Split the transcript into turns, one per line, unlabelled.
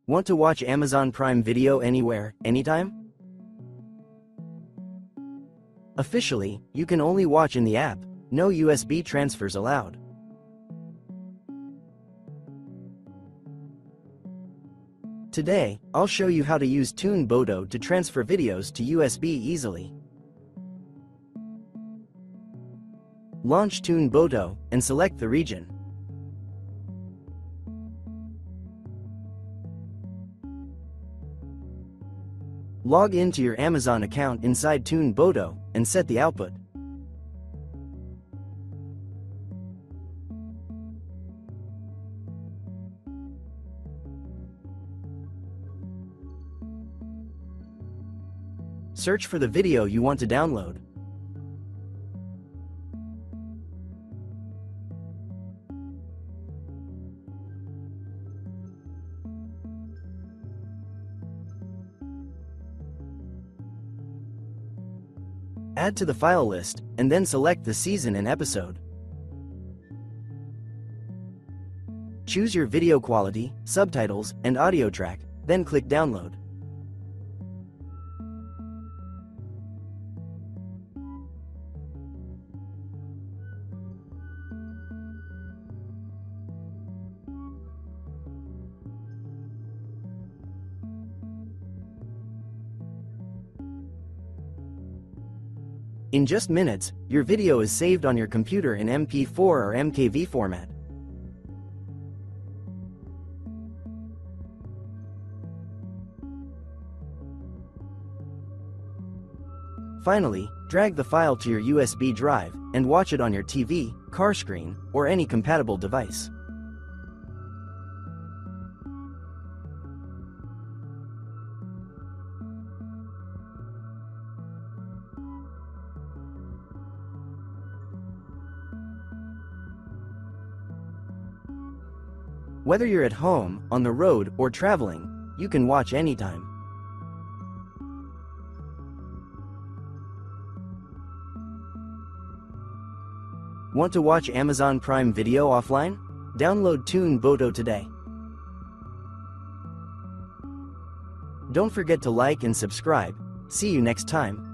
Want to watch Amazon Prime Video anywhere, anytime? Officially, you can only watch in the app, no USB transfers allowed. Today, I'll show you how to use TuneBoto to transfer videos to USB easily. Launch TuneBoto and select the region. Log into your Amazon account inside TuneBoto and set the output. Search for the video you want to download. Add to the file list, and then select the season and episode. Choose your video quality, subtitles, and audio track, then click Download. In just minutes, your video is saved on your computer in MP4 or MKV format. Finally, drag the file to your USB drive and watch it on your TV, car screen, or any compatible device. Whether you're at home, on the road, or traveling, you can watch anytime. Want to watch Amazon Prime Video offline? Download TuneBoto today. Don't forget to like and subscribe. See you next time.